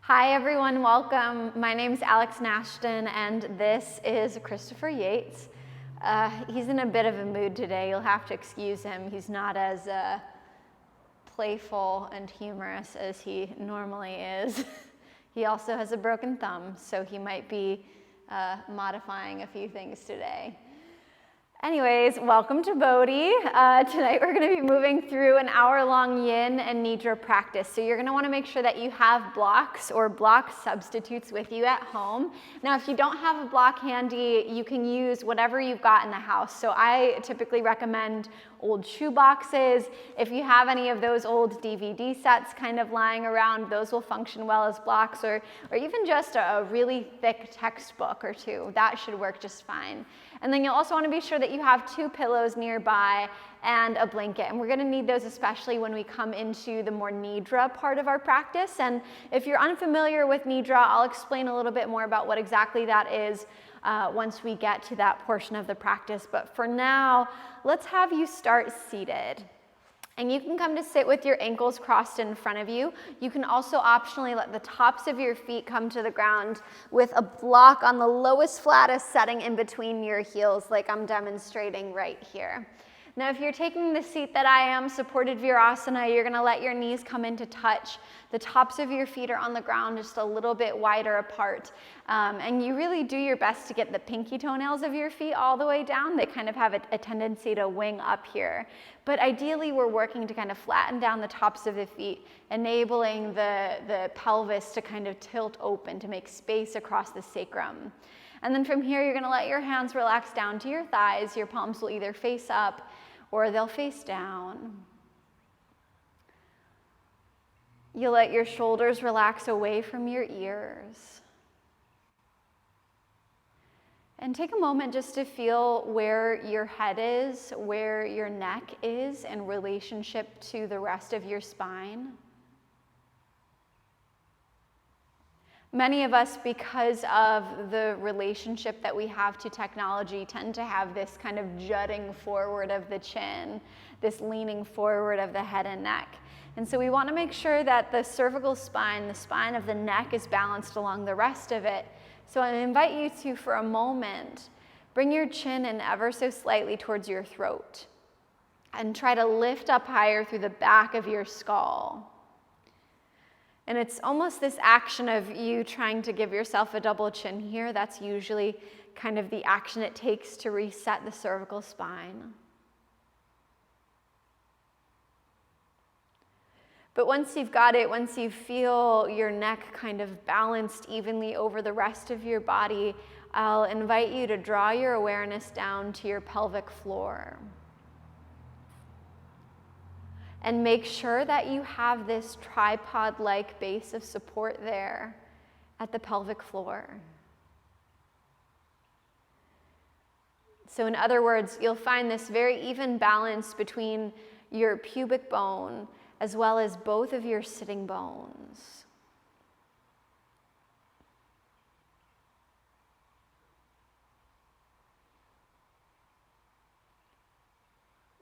Hi everyone, welcome. My name's Alex Nashton and this is Christopher Yates. He's in a bit of a mood today, you'll have to excuse him. He's not as playful and humorous as he normally is. He also has a broken thumb, so he might be modifying a few things today. Anyways, welcome to BODHI. Tonight we're going to be moving through an hour-long yin and nidra practice. So you're going to want to make sure that you have blocks or block substitutes with you at home. Now, if you don't have a block handy, you can use whatever you've got in the house. So I typically recommend old shoe boxes. If you have any of those old DVD sets kind of lying around, those will function well as blocks, or even just a really thick textbook or two. That should work just fine. And then you'll also want to be sure that you have 2 pillows nearby and a blanket. And we're going to need those especially when we come into the more nidra part of our practice. And if you're unfamiliar with nidra, I'll explain a little bit more about what exactly that is once we get to that portion of the practice. But for now, let's have you start seated. And you can come to sit with your ankles crossed in front of you. You can also optionally let the tops of your feet come to the ground with a block on the lowest, flattest setting in between your heels, like I'm demonstrating right here. Now, if you're taking the seat that I am, supported virasana, you're going to let your knees come into touch. The tops of your feet are on the ground just a little bit wider apart. And you really do your best to get the pinky toenails of your feet all the way down. They kind of have a tendency to wing up here. But ideally, we're working to kind of flatten down the tops of the feet, enabling the pelvis to kind of tilt open to make space across the sacrum. And then from here, you're going to let your hands relax down to your thighs. Your palms will either face up or they'll face down. You'll let your shoulders relax away from your ears. And take a moment just to feel where your head is, where your neck is in relationship to the rest of your spine. Many of us, because of the relationship that we have to technology, tend to have this kind of jutting forward of the chin, this leaning forward of the head and neck. And so we want to make sure that the cervical spine, the spine of the neck, is balanced along the rest of it. So I invite you to, for a moment, bring your chin in ever so slightly towards your throat and try to lift up higher through the back of your skull. And it's almost this action of you trying to give yourself a double chin here. That's usually kind of the action it takes to reset the cervical spine. But once you've got it, once you feel your neck kind of balanced evenly over the rest of your body, I'll invite you to draw your awareness down to your pelvic floor. And make sure that you have this tripod-like base of support there at the pelvic floor. So in other words, you'll find this very even balance between your pubic bone as well as both of your sitting bones.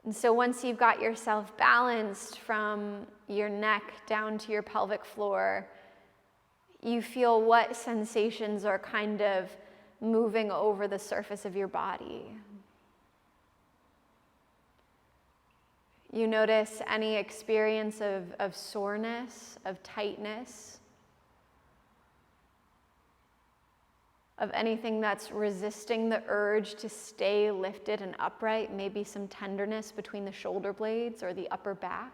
And so once you've got yourself balanced from your neck down to your pelvic floor, you feel what sensations are kind of moving over the surface of your body. You notice any experience of soreness, of tightness, of anything that's resisting the urge to stay lifted and upright, maybe some tenderness between the shoulder blades or the upper back.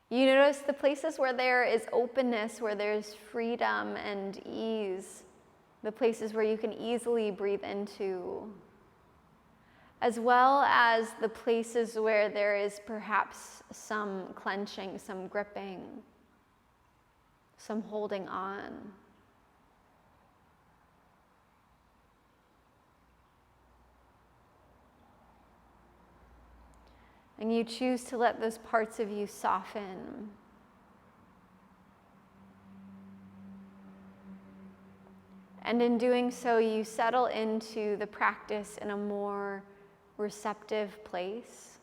You notice the places where there is openness, where there's freedom and ease, the places where you can easily breathe into, as well as the places where there is perhaps some clenching, some gripping, some holding on. And you choose to let those parts of you soften. And in doing so, you settle into the practice in a more receptive place,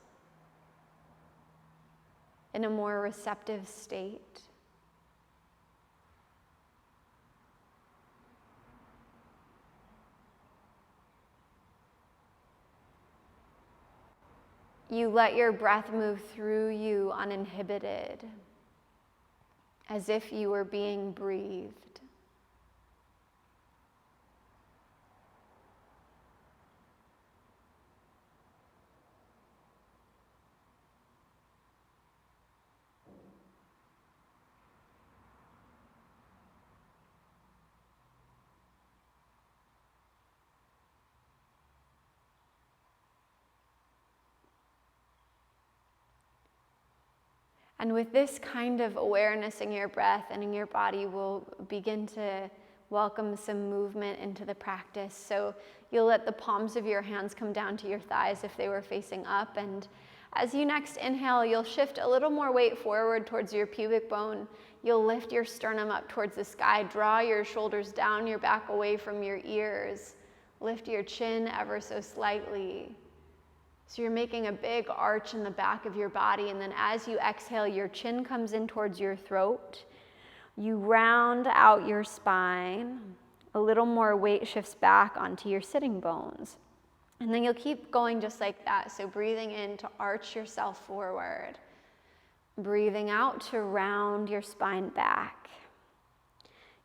in a more receptive state. You let your breath move through you uninhibited, as if you were being breathed. And with this kind of awareness in your breath and in your body, we'll begin to welcome some movement into the practice. So you'll let the palms of your hands come down to your thighs if they were facing up. And as you next inhale, you'll shift a little more weight forward towards your pubic bone. You'll lift your sternum up towards the sky. Draw your shoulders down, your back away from your ears. Lift your chin ever so slightly. So you're making a big arch in the back of your body, and then as you exhale, your chin comes in towards your throat. You round out your spine. A little more weight shifts back onto your sitting bones. And then you'll keep going just like that. So breathing in to arch yourself forward. Breathing out to round your spine back.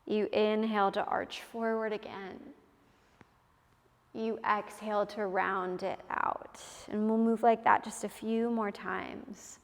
You inhale to arch forward again. You exhale to round it out. And we'll move like that just a few more times.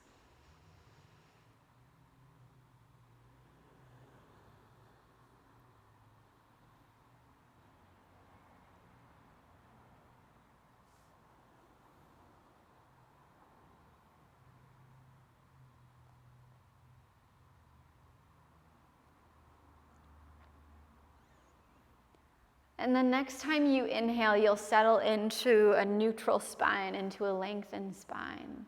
And the next time you inhale, you'll settle into a neutral spine, into a lengthened spine.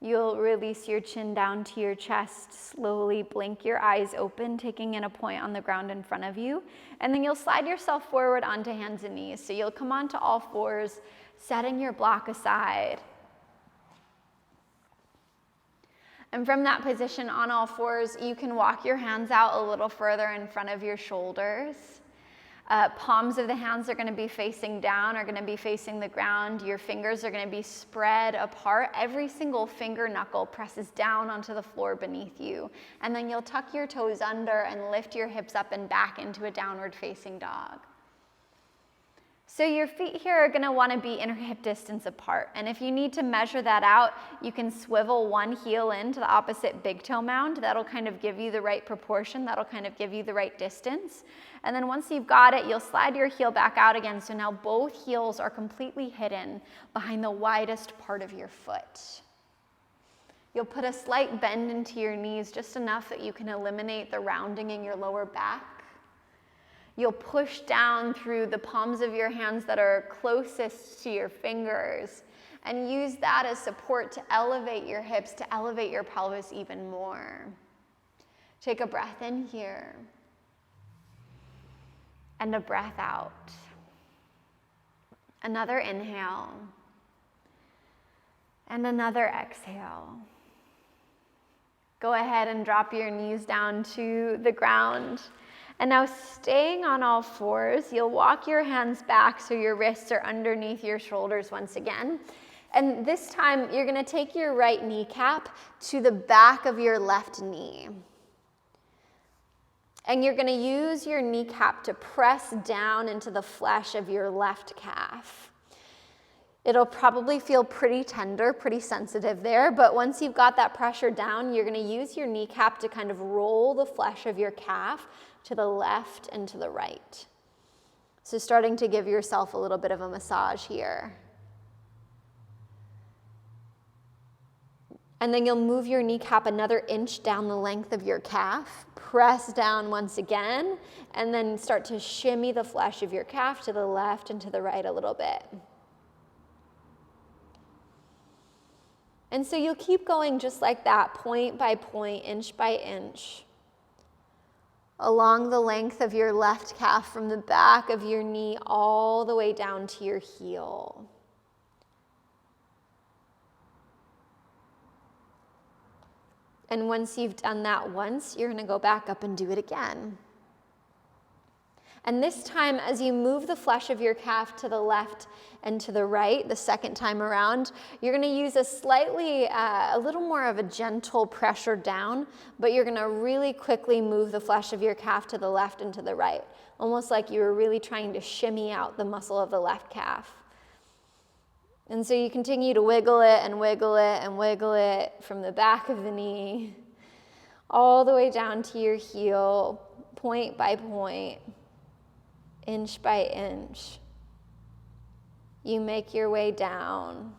You'll release your chin down to your chest, slowly blink your eyes open, taking in a point on the ground in front of you. And then you'll slide yourself forward onto hands and knees. So you'll come onto all fours, setting your block aside. And from that position on all fours, you can walk your hands out a little further in front of your shoulders. Palms of the hands are going to be facing down, are going to be facing the ground. Your fingers are going to be spread apart. Every single finger knuckle presses down onto the floor beneath you. And then you'll tuck your toes under and lift your hips up and back into a downward facing dog. So your feet here are going to want to be inner hip distance apart. And if you need to measure that out, you can swivel one heel into the opposite big toe mound. That'll kind of give you the right proportion. That'll kind of give you the right distance. And then once you've got it, you'll slide your heel back out again. So now both heels are completely hidden behind the widest part of your foot. You'll put a slight bend into your knees, just enough that you can eliminate the rounding in your lower back. You'll push down through the palms of your hands that are closest to your fingers and use that as support to elevate your hips, to elevate your pelvis even more. Take a breath in here and a breath out. Another inhale and another exhale. Go ahead and drop your knees down to the ground. And now staying on all fours, you'll walk your hands back so your wrists are underneath your shoulders once again. And this time, you're going to take your right kneecap to the back of your left knee. And you're going to use your kneecap to press down into the flesh of your left calf. It'll probably feel pretty tender, pretty sensitive there, but once you've got that pressure down, you're going to use your kneecap to kind of roll the flesh of your calf to the left and to the right. So starting to give yourself a little bit of a massage here. And then you'll move your kneecap another inch down the length of your calf, press down once again, and then start to shimmy the flesh of your calf to the left and to the right a little bit. And so you'll keep going just like that, point by point, inch by inch, along the length of your left calf from the back of your knee all the way down to your heel. And once you've done that once, you're gonna go back up and do it again. And this time, as you move the flesh of your calf to the left and to the right, the second time around, you're gonna use a little more of a gentle pressure down, but you're gonna really quickly move the flesh of your calf to the left and to the right, almost like you were really trying to shimmy out the muscle of the left calf. And so you continue to wiggle it and wiggle it and wiggle it from the back of the knee all the way down to your heel, point by point, inch by inch. You make your way down.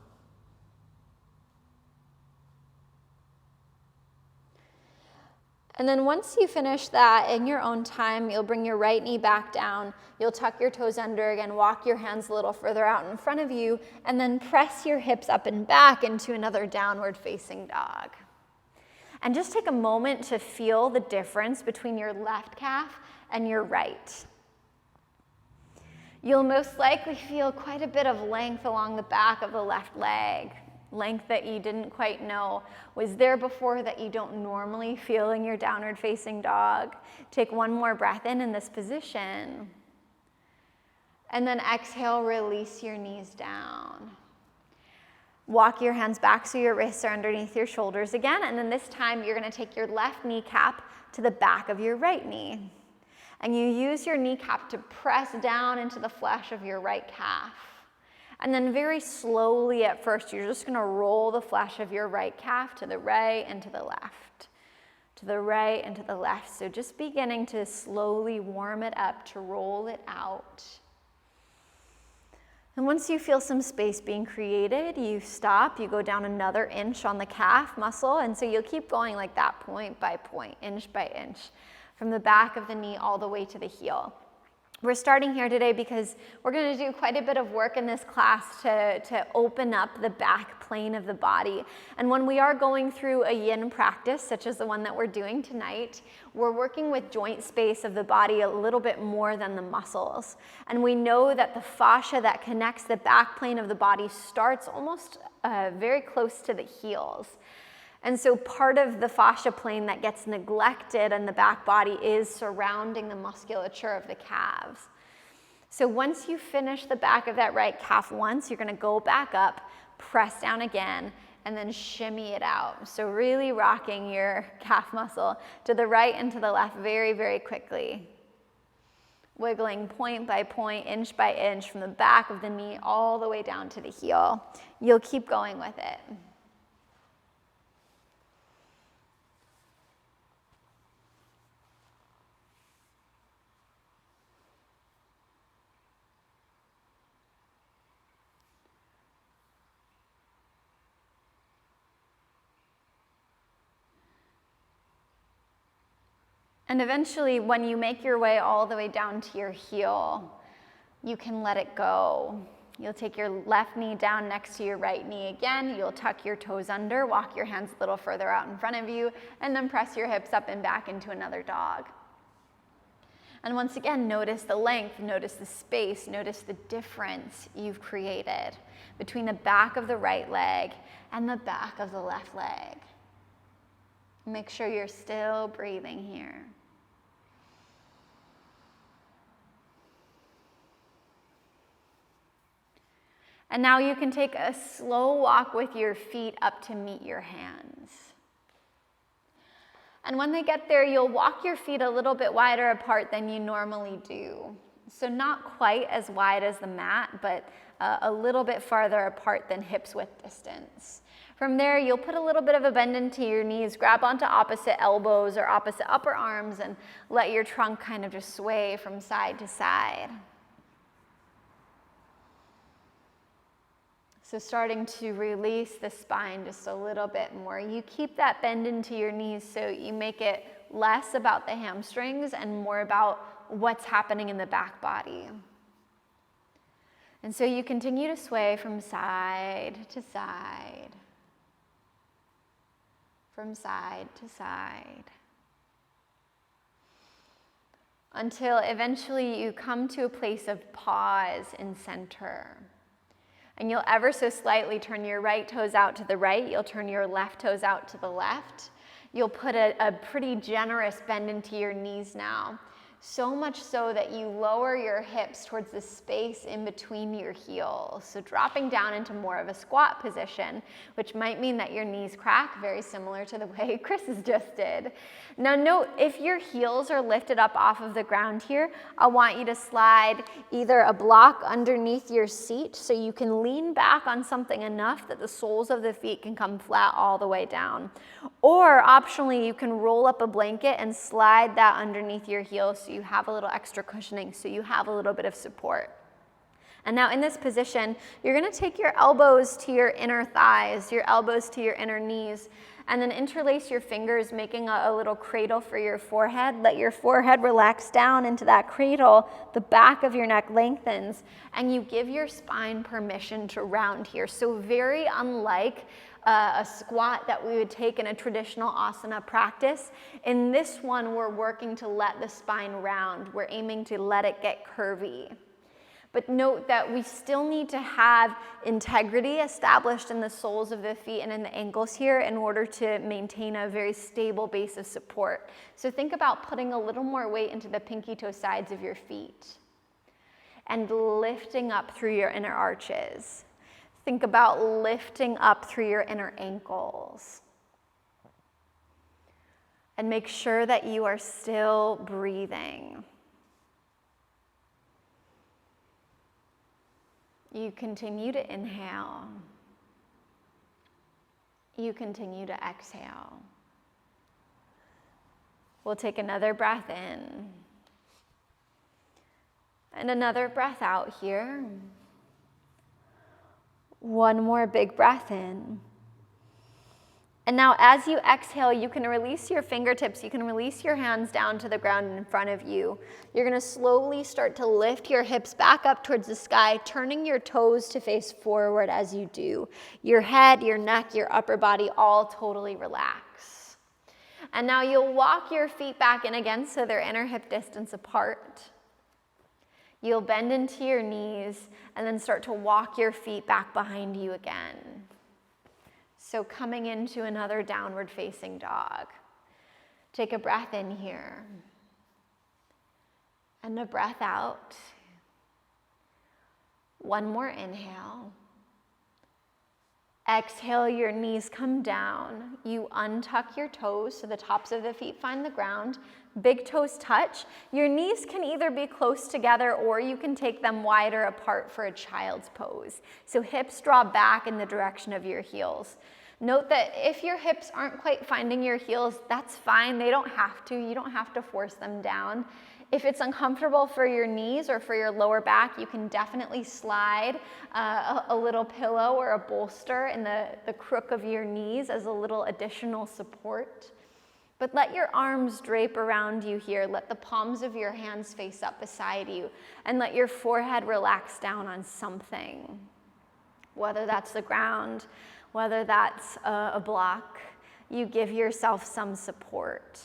And then once you finish that in your own time, you'll bring your right knee back down. You'll tuck your toes under again, walk your hands a little further out in front of you, and then press your hips up and back into another downward facing dog. And just take a moment to feel the difference between your left calf and your right. You'll most likely feel quite a bit of length along the back of the left leg, length that you didn't quite know was there before, that you don't normally feel in your downward facing dog. Take one more breath in this position. And then exhale, release your knees down. Walk your hands back so your wrists are underneath your shoulders again, and then this time you're gonna take your left kneecap to the back of your right knee. And you use your kneecap to press down into the flesh of your right calf. And then very slowly at first, you're just gonna roll the flesh of your right calf to the right and to the left, to the right and to the left. So just beginning to slowly warm it up to roll it out. And once you feel some space being created, you stop, you go down another inch on the calf muscle, and so you'll keep going like that, point by point, inch by inch, from the back of the knee all the way to the heel. We're starting here today because we're going to do quite a bit of work in this class to open up the back plane of the body. And when we are going through a yin practice, such as the one that we're doing tonight, we're working with joint space of the body a little bit more than the muscles. And we know that the fascia that connects the back plane of the body starts almost very close to the heels. And so part of the fascia plane that gets neglected in the back body is surrounding the musculature of the calves. So once you finish the back of that right calf once, you're gonna go back up, press down again, and then shimmy it out. So really rocking your calf muscle to the right and to the left very, very quickly. Wiggling point by point, inch by inch, from the back of the knee all the way down to the heel. You'll keep going with it. And eventually, when you make your way all the way down to your heel, you can let it go. You'll take your left knee down next to your right knee again. You'll tuck your toes under, walk your hands a little further out in front of you, and then press your hips up and back into another dog. And once again, notice the length, notice the space, notice the difference you've created between the back of the right leg and the back of the left leg. Make sure you're still breathing here. And now you can take a slow walk with your feet up to meet your hands. And when they get there, you'll walk your feet a little bit wider apart than you normally do. So not quite as wide as the mat, but a little bit farther apart than hips width distance. From there, you'll put a little bit of a bend into your knees, grab onto opposite elbows or opposite upper arms, and let your trunk kind of just sway from side to side. So starting to release the spine just a little bit more. You keep that bend into your knees so you make it less about the hamstrings and more about what's happening in the back body. And so you continue to sway from side to side, from side to side, until eventually you come to a place of pause in center. And you'll ever so slightly turn your right toes out to the right. You'll turn your left toes out to the left. You'll put a pretty generous bend into your knees now. So much so that you lower your hips towards the space in between your heels. So dropping down into more of a squat position, which might mean that your knees crack, very similar to the way Chris's just did. Now note, if your heels are lifted up off of the ground here, I want you to slide either a block underneath your seat so you can lean back on something enough that the soles of the feet can come flat all the way down. Or optionally, you can roll up a blanket and slide that underneath your heels so you have a little extra cushioning, so you have a little bit of support. And now in this position, you're gonna take your elbows to your inner thighs, your elbows to your inner knees, and then interlace your fingers, making a little cradle for your forehead. Let your forehead relax down into that cradle, the back of your neck lengthens, and you give your spine permission to round here. So very unlike a squat that we would take in a traditional asana practice. In this one, we're working to let the spine round. We're aiming to let it get curvy. But note that we still need to have integrity established in the soles of the feet and in the ankles here in order to maintain a very stable base of support. So think about putting a little more weight into the pinky toe sides of your feet and lifting up through your inner arches. Think about lifting up through your inner ankles. And make sure that you are still breathing. You continue to inhale. You continue to exhale. We'll take another breath in. And another breath out here. One more big breath in. And now as you exhale, you can release your fingertips, you can release your hands down to the ground in front of you. You're gonna slowly start to lift your hips back up towards the sky, turning your toes to face forward as you do. Your head, your neck, your upper body all totally relax. And now you'll walk your feet back in again so they're inner hip distance apart. You'll bend into your knees and then start to walk your feet back behind you again. So coming into another downward facing dog. Take a breath in here. And a breath out. One more inhale. Exhale, your knees come down. You untuck your toes so the tops of the feet find the ground. Big toes touch. Your knees can either be close together or you can take them wider apart for a child's pose. So hips draw back in the direction of your heels. Note that if your hips aren't quite finding your heels, that's fine. They don't have to. You don't have to force them down. If it's uncomfortable for your knees or for your lower back, you can definitely slide a little pillow or a bolster in the crook of your knees as a little additional support. But let your arms drape around you here. Let the palms of your hands face up beside you. And let your forehead relax down on something. Whether that's the ground, whether that's a block, you give yourself some support.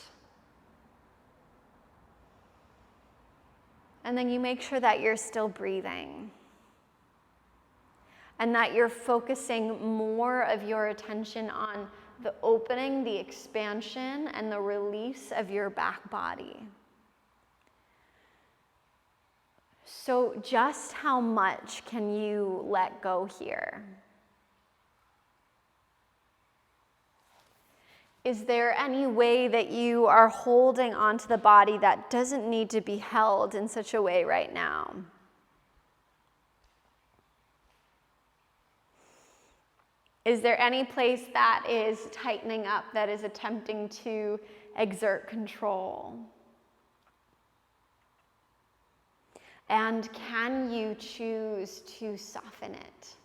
And then you make sure that you're still breathing. And that you're focusing more of your attention on the opening, the expansion, and the release of your back body. So just how much can you let go here? Is there any way that you are holding onto the body that doesn't need to be held in such a way right now? Is there any place that is tightening up, that is attempting to exert control? And can you choose to soften it?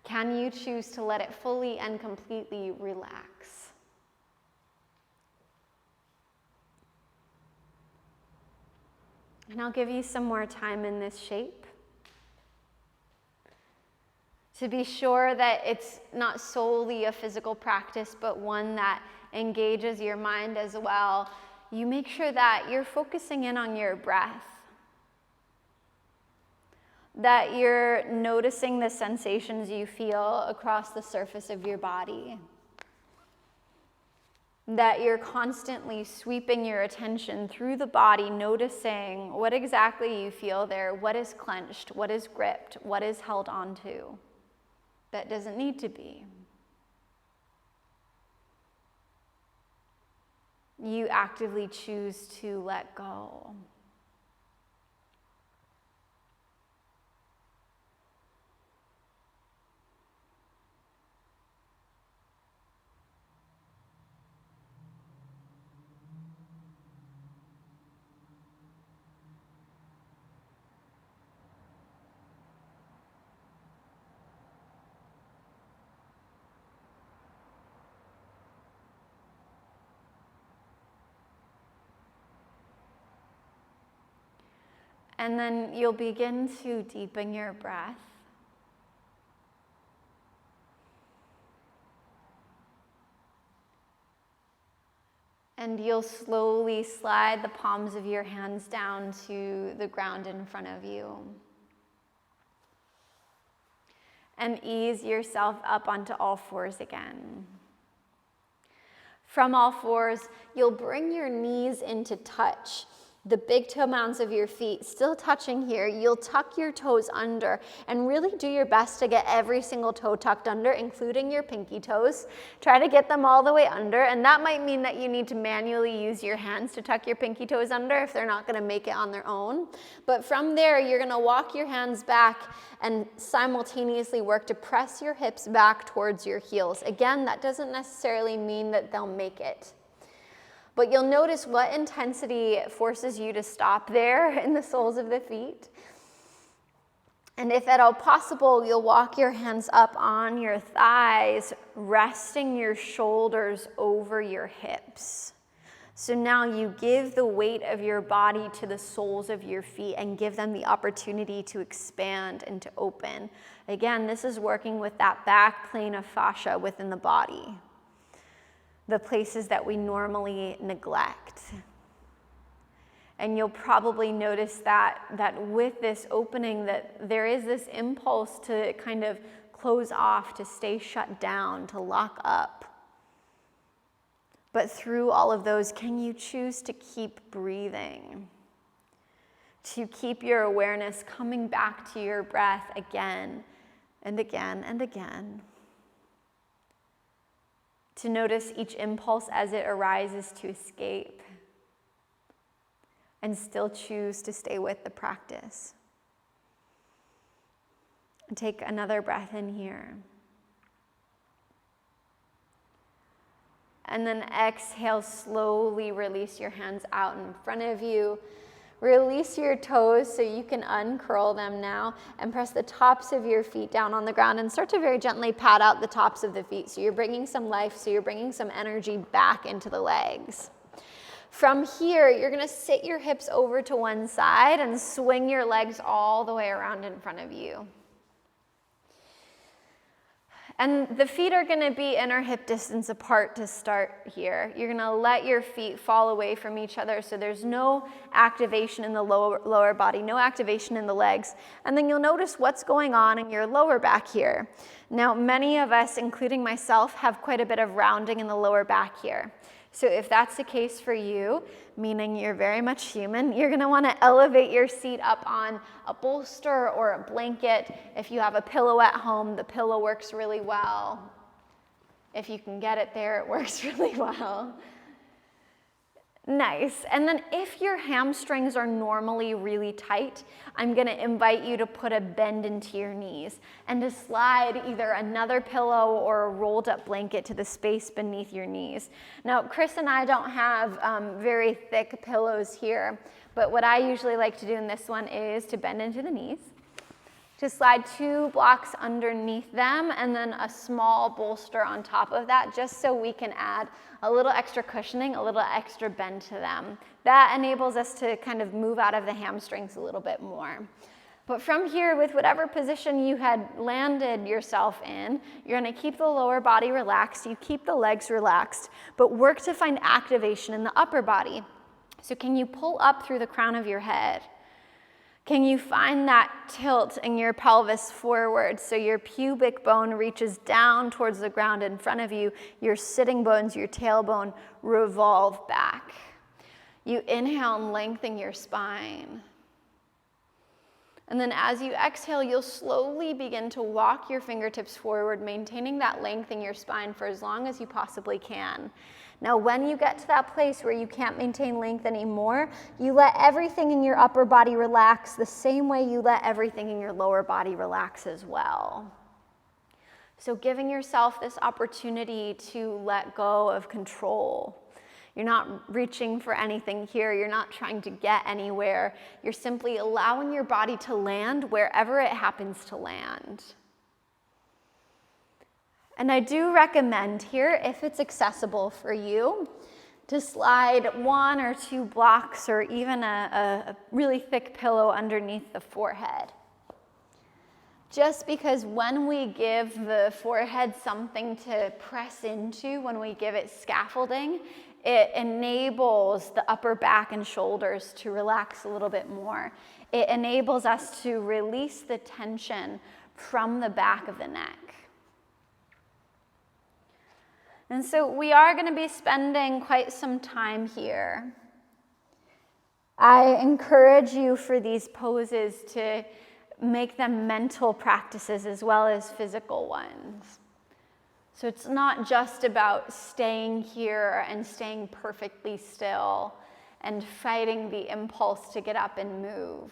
Can you choose to let it fully and completely relax? And I'll give you some more time in this shape to be sure that it's not solely a physical practice, but one that engages your mind as well. You make sure that you're focusing in on your breath, that you're noticing the sensations you feel across the surface of your body. that you're constantly sweeping your attention through the body, noticing what exactly you feel there, what is clenched, what is gripped, what is held onto that doesn't need to be. You actively choose to let go. And then you'll begin to deepen your breath. And you'll slowly slide the palms of your hands down to the ground in front of you. And ease yourself up onto all fours again. From all fours, you'll bring your knees into touch. The big toe mounds of your feet still touching here. You'll tuck your toes under and really do your best to get every single toe tucked under, including your pinky toes. Try to get them all the way under, and that might mean that you need to manually use your hands to tuck your pinky toes under if they're not going to make it on their own. But from there, you're going to walk your hands back and simultaneously work to press your hips back towards your heels. Again, that doesn't necessarily mean that they'll make it. But you'll notice what intensity forces you to stop there in the soles of the feet. And if at all possible, you'll walk your hands up on your thighs, resting your shoulders over your hips. So now you give the weight of your body to the soles of your feet and give them the opportunity to expand and to open. Again, this is working with that back plane of fascia within the body, the places that we normally neglect. And you'll probably notice that with this opening that there is this impulse to kind of close off, to stay shut down, to lock up. But through all of those, can you choose to keep breathing? To keep your awareness coming back to your breath again and again and again. To notice each impulse as it arises to escape, and still choose to stay with the practice. And take another breath in here. And then exhale, slowly release your hands out in front of you. Release your toes so you can uncurl them now and press the tops of your feet down on the ground and start to very gently pat out the tops of the feet. So you're bringing some life, so you're bringing some energy back into the legs. From here, you're going to sit your hips over to one side and swing your legs all the way around in front of you. And the feet are going to be inner hip distance apart to start here. You're going to let your feet fall away from each other so there's no activation in the lower body, no activation in the legs. And then you'll notice what's going on in your lower back here. Now, many of us, including myself, have quite a bit of rounding in the lower back here. So if that's the case for you, meaning you're very much human, you're going to want to elevate your seat up on a bolster or a blanket. If you have a pillow at home, the pillow works really well. If you can get it there, it works really well. Nice. And then if your hamstrings are normally really tight, I'm going to invite you to put a bend into your knees and to slide either another pillow or a rolled up blanket to the space beneath your knees. Now, Chris and I don't have very thick pillows here, but what I usually like to do in this one is to bend into the knees, to slide 2 blocks underneath them, and then a small bolster on top of that, just so we can add a little extra cushioning, a little extra bend to them. That enables us to kind of move out of the hamstrings a little bit more. But from here, with whatever position you had landed yourself in, you're going to keep the lower body relaxed, you keep the legs relaxed, but work to find activation in the upper body. So can you pull up through the crown of your head? Can you find that tilt in your pelvis forward so your pubic bone reaches down towards the ground in front of you, your sitting bones, your tailbone revolve back. You inhale and lengthen your spine. And then as you exhale, you'll slowly begin to walk your fingertips forward, maintaining that length in your spine for as long as you possibly can. Now, when you get to that place where you can't maintain length anymore, you let everything in your upper body relax the same way you let everything in your lower body relax as well. So giving yourself this opportunity to let go of control. You're not reaching for anything here. You're not trying to get anywhere. You're simply allowing your body to land wherever it happens to land. And I do recommend here, if it's accessible for you, to slide 1 or 2 blocks or even a really thick pillow underneath the forehead. Just because when we give the forehead something to press into, when we give it scaffolding, it enables the upper back and shoulders to relax a little bit more. It enables us to release the tension from the back of the neck. And so we are going to be spending quite some time here. I encourage you for these poses to make them mental practices as well as physical ones. So it's not just about staying here and staying perfectly still and fighting the impulse to get up and move,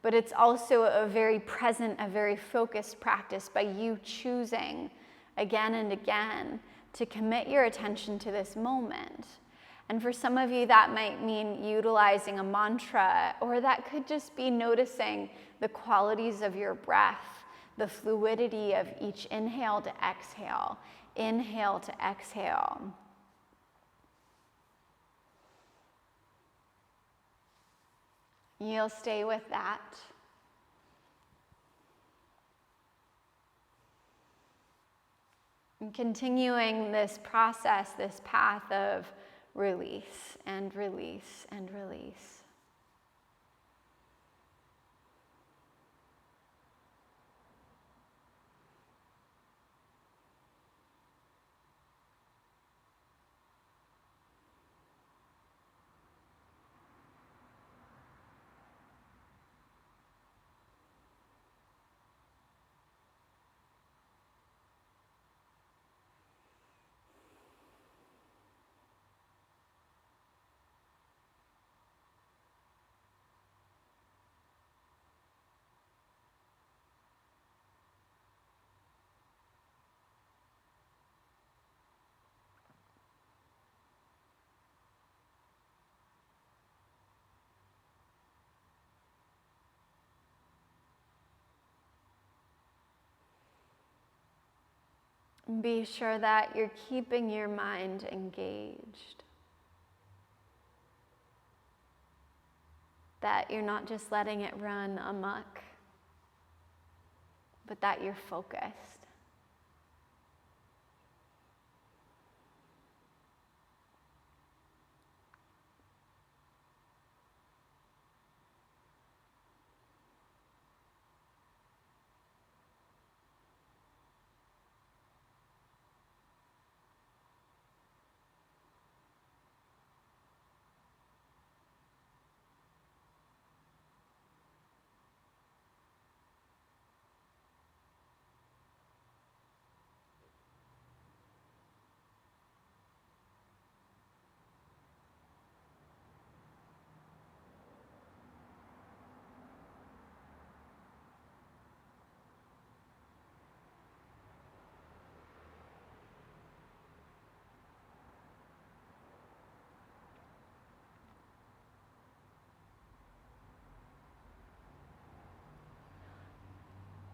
but it's also a very present, a very focused practice by you choosing again and again to commit your attention to this moment. And for some of you, that might mean utilizing a mantra, or that could just be noticing the qualities of your breath, the fluidity of each inhale to exhale, inhale to exhale. You'll stay with that. And continuing this process, this path of release and release and release. Be sure that you're keeping your mind engaged. That you're not just letting it run amok, but that you're focused.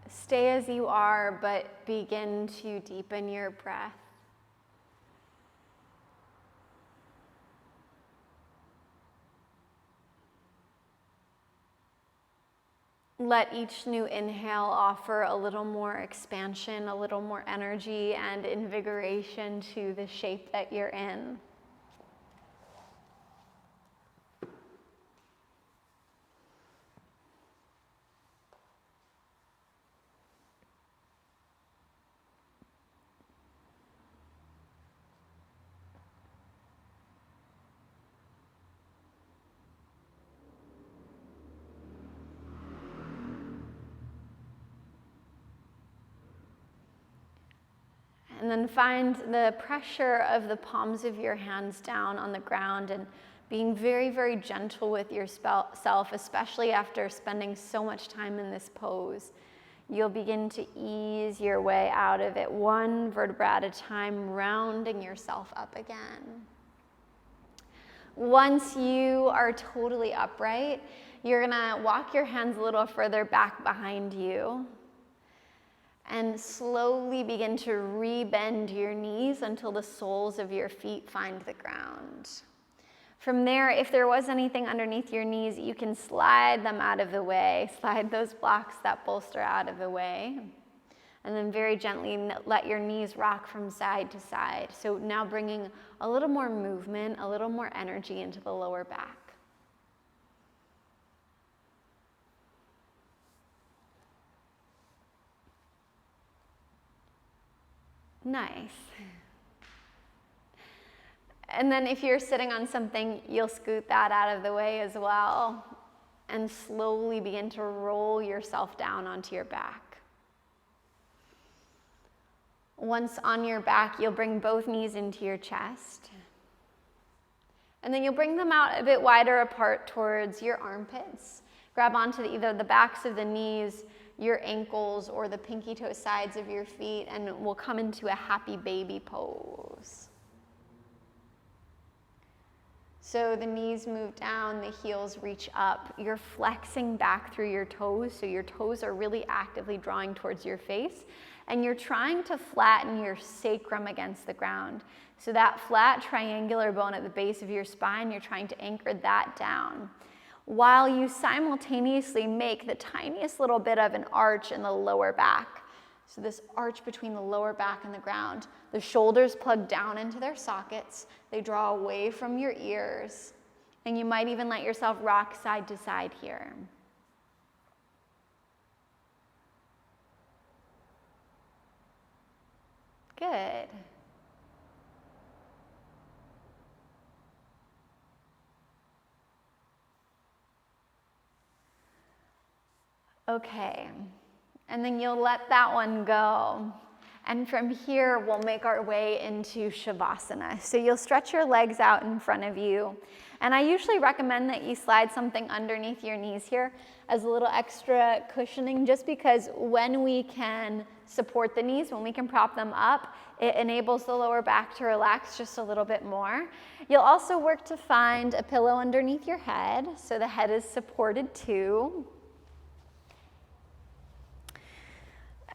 Stay as you are, but begin to deepen your breath. Let each new inhale offer a little more expansion, a little more energy and invigoration to the shape that you're in. And then find the pressure of the palms of your hands down on the ground and being very, very gentle with yourself, especially after spending so much time in this pose. You'll begin to ease your way out of it, one vertebra at a time, rounding yourself up again. Once you are totally upright, you're gonna walk your hands a little further back behind you and slowly begin to rebend your knees until the soles of your feet find the ground. From there, if there was anything underneath your knees, you can slide them out of the way, slide those blocks that bolster out of the way, and then very gently let your knees rock from side to side. So now bringing a little more movement, a little more energy into the lower back. Nice. And then if you're sitting on something, you'll scoot that out of the way as well and slowly begin to roll yourself down onto your back. Once on your back, you'll bring both knees into your chest. And then you'll bring them out a bit wider apart towards your armpits. Grab onto either the backs of the knees, your ankles, or the pinky toe sides of your feet, and we'll come into a happy baby pose. So the knees move down, the heels reach up. You're flexing back through your toes, so your toes are really actively drawing towards your face, and you're trying to flatten your sacrum against the ground. So that flat triangular bone at the base of your spine, you're trying to anchor that down, while you simultaneously make the tiniest little bit of an arch in the lower back. So this arch between the lower back and the ground. The shoulders plug down into their sockets. They draw away from your ears. And you might even let yourself rock side to side here. Good. Okay. And then you'll let that one go. And from here, we'll make our way into Shavasana. So you'll stretch your legs out in front of you. And I usually recommend that you slide something underneath your knees here as a little extra cushioning, just because when we can support the knees, when we can prop them up, it enables the lower back to relax just a little bit more. You'll also work to find a pillow underneath your head, so the head is supported too.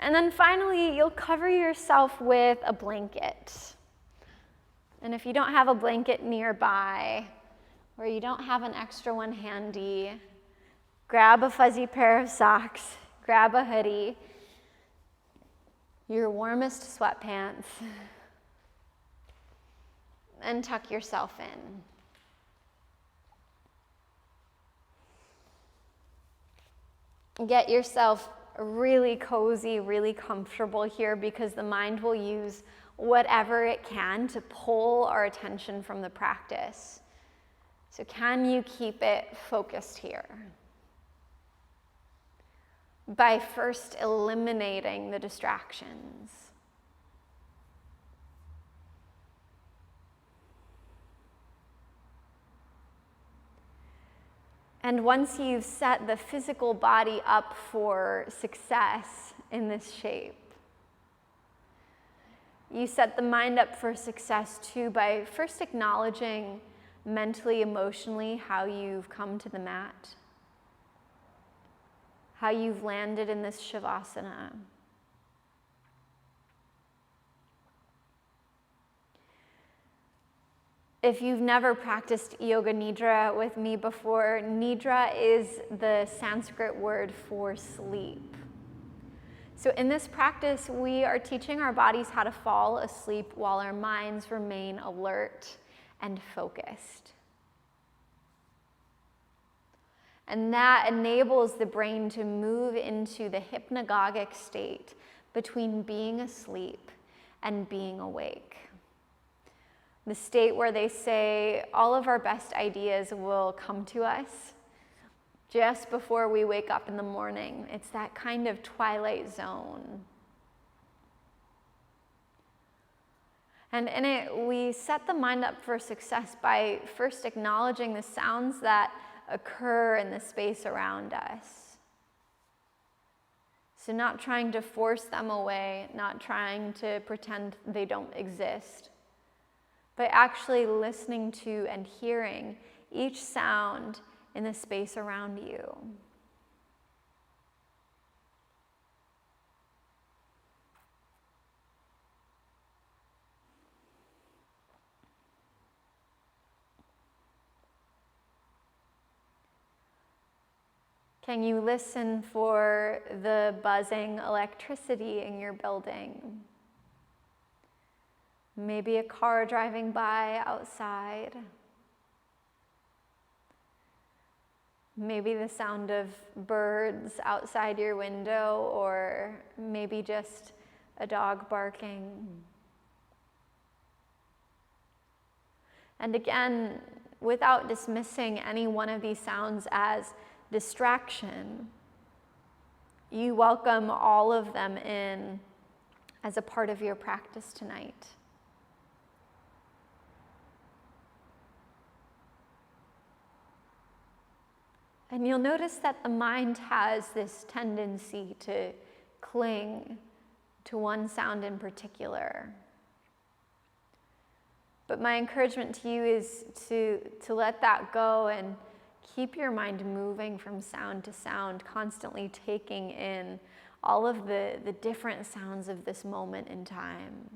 And then finally, you'll cover yourself with a blanket. And if you don't have a blanket nearby, or you don't have an extra one handy, grab a fuzzy pair of socks, grab a hoodie, your warmest sweatpants, and tuck yourself in. Get yourself really cozy, really comfortable here, because the mind will use whatever it can to pull our attention from the practice. So can you keep it focused here? By first eliminating the distractions. And once you've set the physical body up for success in this shape, you set the mind up for success too by first acknowledging mentally, emotionally how you've come to the mat, how you've landed in this Shavasana. If you've never practiced Yoga Nidra with me before, Nidra is the Sanskrit word for sleep. So in this practice, we are teaching our bodies how to fall asleep while our minds remain alert and focused. And that enables the brain to move into the hypnagogic state between being asleep and being awake. The state where they say all of our best ideas will come to us just before we wake up in the morning. It's that kind of twilight zone. And in it, we set the mind up for success by first acknowledging the sounds that occur in the space around us. So not trying to force them away, not trying to pretend they don't exist, but actually listening to and hearing each sound in the space around you. Can you listen for the buzzing electricity in your building? Maybe a car driving by outside. Maybe the sound of birds outside your window, or maybe just a dog barking. And again, without dismissing any one of these sounds as distraction, you welcome all of them in as a part of your practice tonight. And you'll notice that the mind has this tendency to cling to one sound in particular. But my encouragement to you is to let that go and keep your mind moving from sound to sound, constantly taking in all of the different sounds of this moment in time.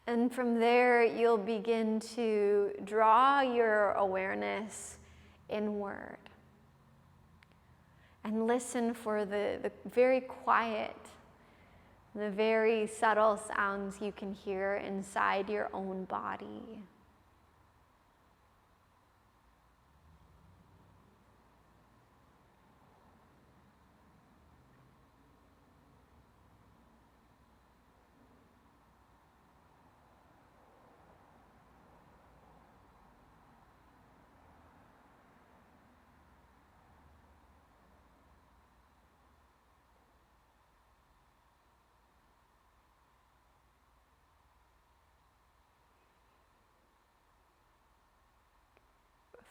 And from there, you'll begin to draw your awareness inward and listen for the very quiet, the very subtle sounds you can hear inside your own body.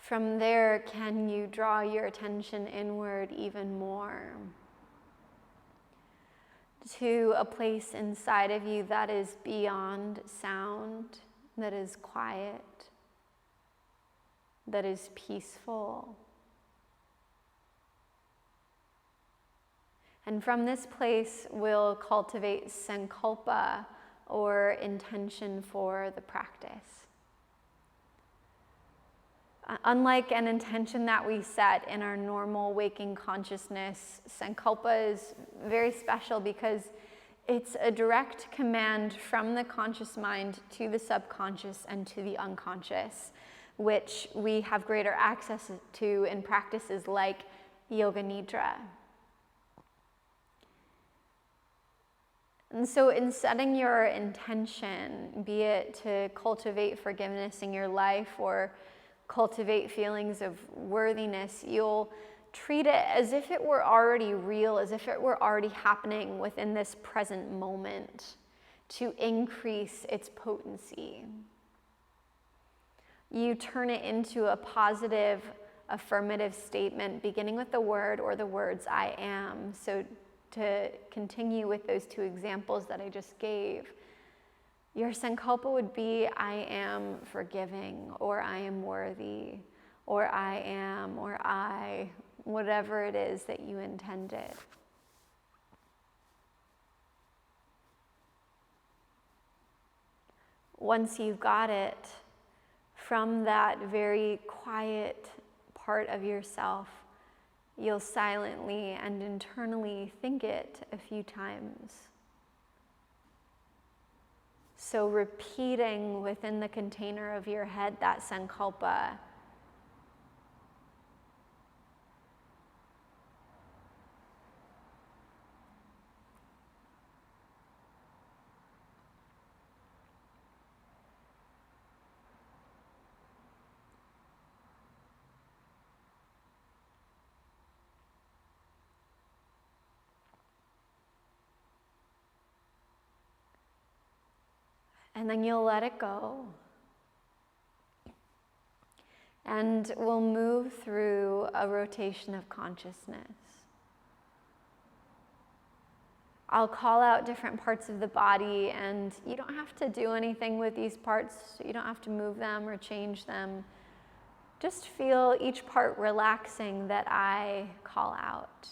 From there, can you draw your attention inward even more to a place inside of you that is beyond sound, that is quiet, that is peaceful? And from this place, we'll cultivate sankalpa, or intention for the practice. Unlike an intention that we set in our normal waking consciousness, sankalpa is very special because it's a direct command from the conscious mind to the subconscious and to the unconscious, which we have greater access to in practices like Yoga Nidra. And so in setting your intention, be it to cultivate forgiveness in your life or cultivate feelings of worthiness, you'll treat it as if it were already real, as if it were already happening within this present moment to increase its potency. You turn it into a positive, affirmative statement, beginning with the word or the words, I am. So to continue with those two examples that I just gave, your sankalpa would be, I am forgiving, or I am worthy, or I am, or I, whatever it is that you intended. Once you've got it, from that very quiet part of yourself, you'll silently and internally think it a few times. So repeating within the container of your head that sankalpa. And then you'll let it go. And we'll move through a rotation of consciousness. I'll call out different parts of the body, and you don't have to do anything with these parts. You don't have to move them or change them. Just feel each part relaxing that I call out.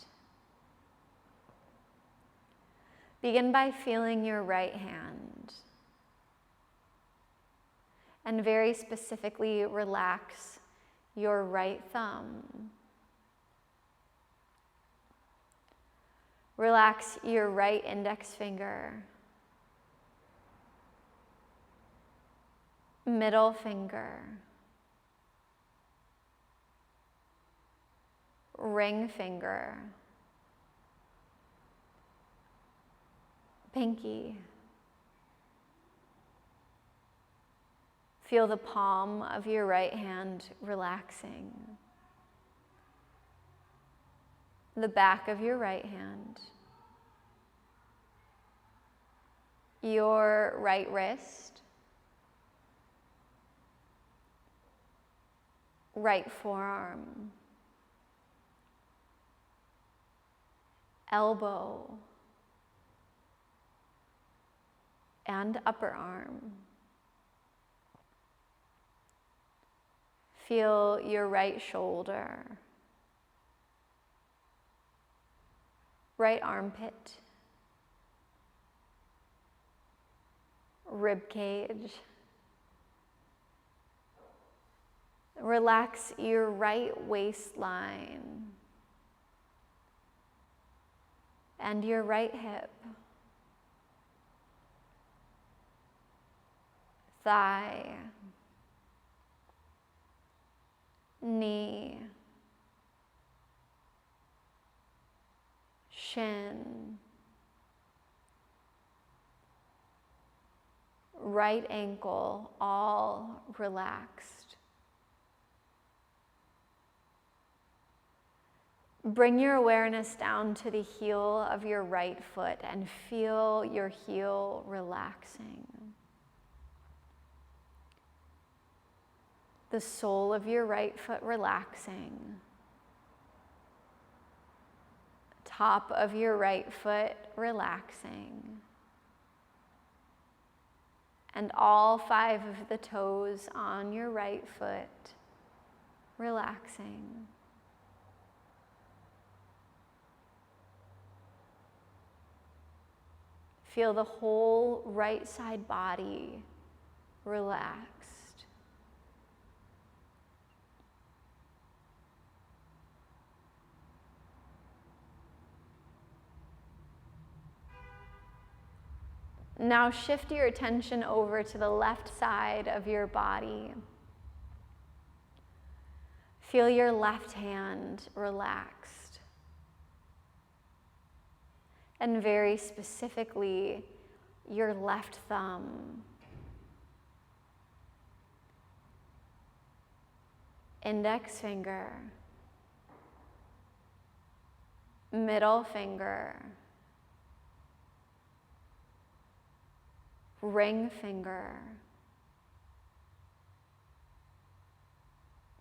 Begin by feeling your right hand. And very specifically, relax your right thumb. Relax your right index finger, middle finger, ring finger, pinky. Feel the palm of your right hand relaxing. The back of your right hand. Your right wrist. Right forearm. Elbow. And upper arm. Feel your right shoulder, right armpit, rib cage. Relax your right waistline and your right hip, thigh, knee, shin, right ankle, all relaxed. Bring your awareness down to the heel of your right foot and feel your heel relaxing. The sole of your right foot relaxing. Top of your right foot relaxing. And all 5 of the toes on your right foot relaxing. Feel the whole right side body relaxed. Now shift your attention over to the left side of your body. Feel your left hand relaxed. And very specifically, your left thumb. Index finger. Middle finger. Ring finger,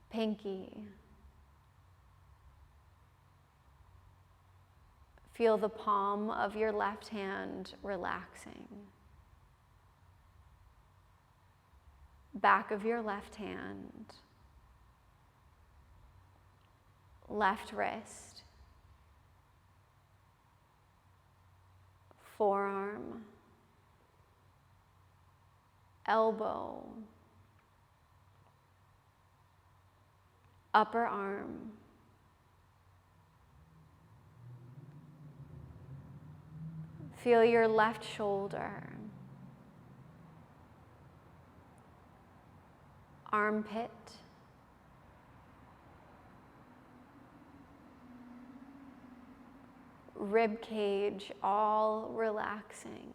pinky. Feel the palm of your left hand relaxing. Back of your left hand, left wrist, forearm, elbow, upper arm, feel your left shoulder, armpit, rib cage, all relaxing.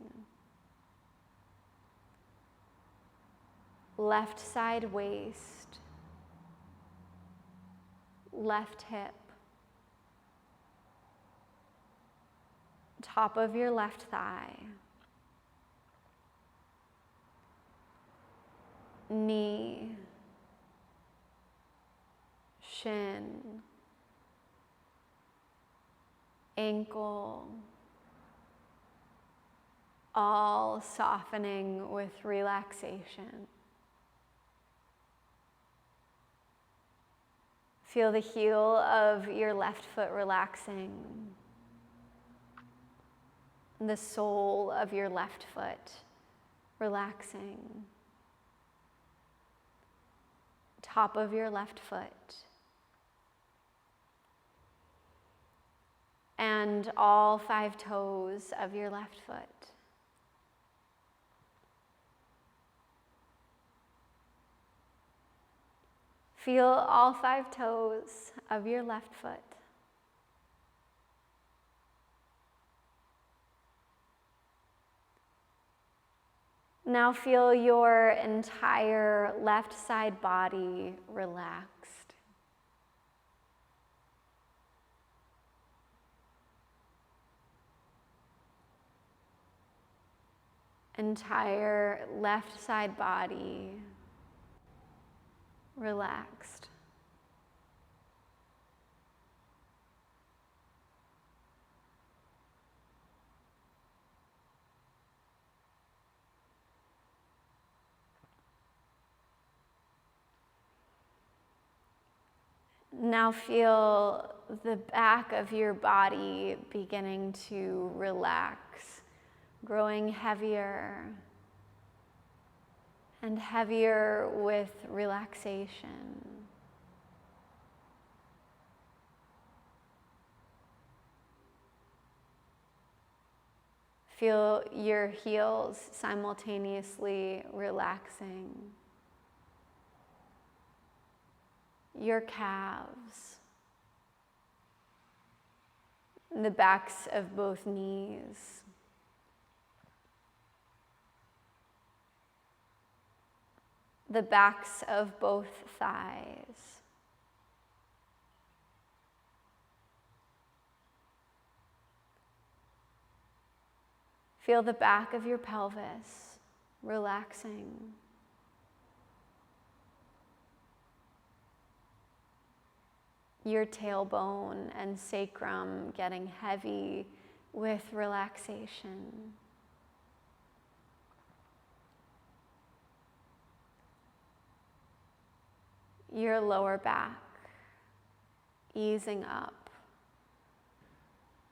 Left side waist, left hip, top of your left thigh, knee, shin, ankle, all softening with relaxation. Feel the heel of your left foot relaxing, the sole of your left foot relaxing, top of your left foot, and all 5 toes of your left foot. Feel all 5 toes of your left foot. Now feel your entire left side body relaxed. Entire left side body relaxed. Now feel the back of your body beginning to relax, growing heavier and heavier with relaxation. Feel your heels simultaneously relaxing. Your calves, the backs of both knees, the backs of both thighs, feel the back of your pelvis relaxing. Your tailbone and sacrum getting heavy with relaxation. Your lower back easing up,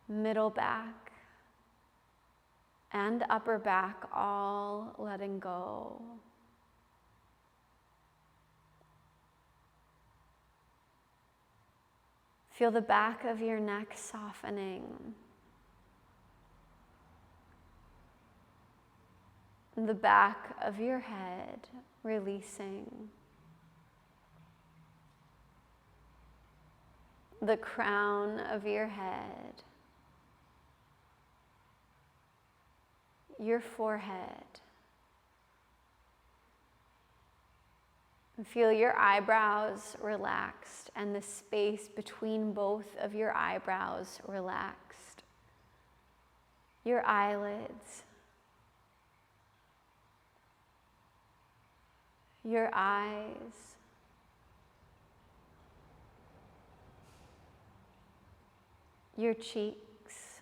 middle back and upper back all letting go. Feel the back of your neck softening. The back of your head releasing. The crown of your head. Your forehead. And feel your eyebrows relaxed and the space between both of your eyebrows relaxed. Your eyelids. Your eyes. Your cheeks.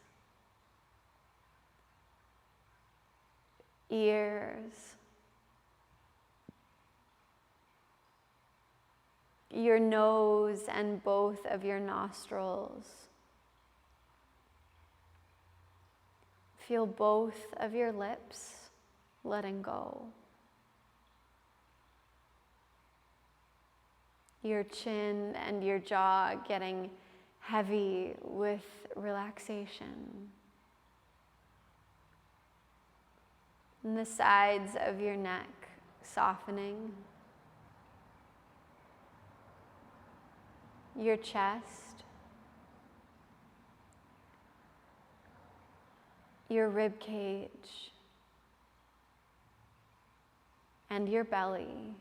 Ears. Your nose and both of your nostrils. Feel both of your lips letting go. Your chin and your jaw getting heavy with relaxation. And the sides of your neck softening. your chest, your rib cage, and your belly.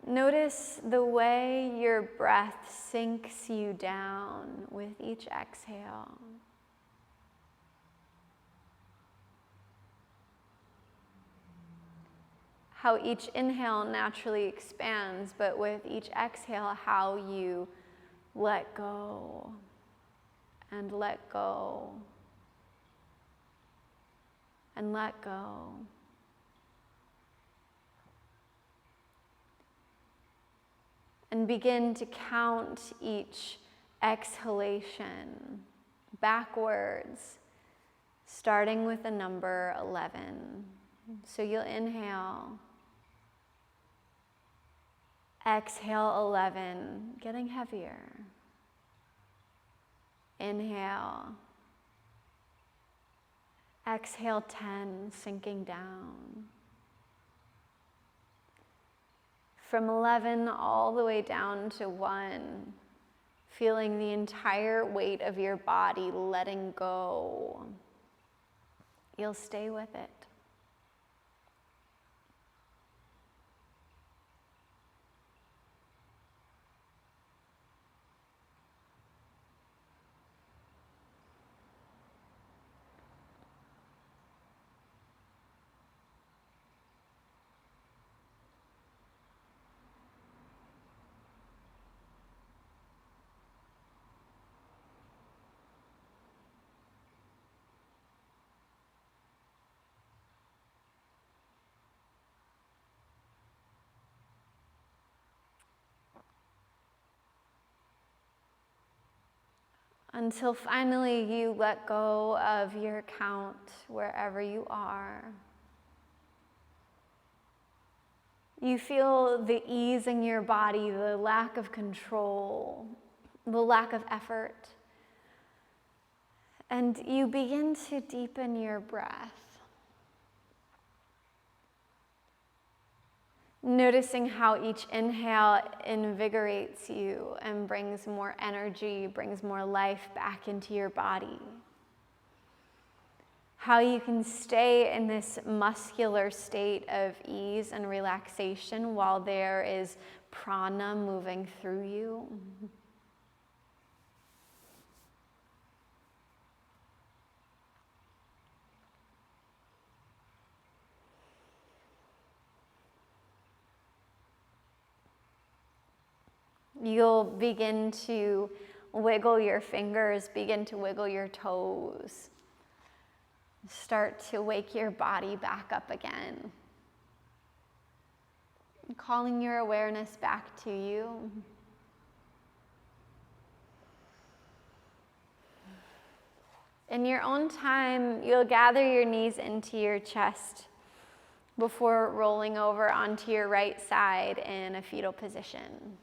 Notice the way your breath sinks you down with each exhale. How each inhale naturally expands, but with each exhale, how you let go and let go and let go. And begin to count each exhalation backwards, starting with the number 11. So you'll inhale, exhale 11, getting heavier. Inhale, exhale 10, sinking down. From 11 all the way down to 1, feeling the entire weight of your body letting go. You'll stay with it. Until finally you let go of your count wherever you are. You feel the ease in your body, the lack of control, the lack of effort. And you begin to deepen your breath. Noticing how each inhale invigorates you and brings more energy, brings more life back into your body. How you can stay in this muscular state of ease and relaxation while there is prana moving through you. You'll begin to wiggle your fingers, begin to wiggle your toes. Start to wake your body back up again. Calling your awareness back to you. In your own time, you'll gather your knees into your chest before rolling over onto your right side in a fetal position.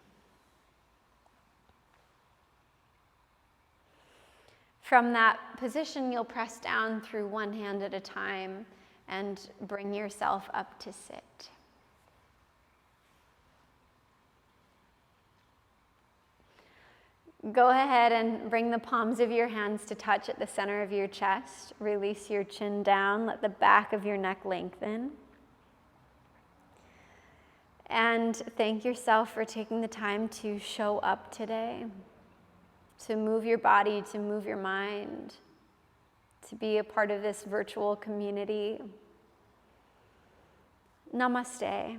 From that position, you'll press down through one hand at a time and bring yourself up to sit. Go ahead and bring the palms of your hands to touch at the center of your chest. Release your chin down, let the back of your neck lengthen. And thank yourself for taking the time to show up today. To move your body, to move your mind, to be a part of this virtual community. Namaste.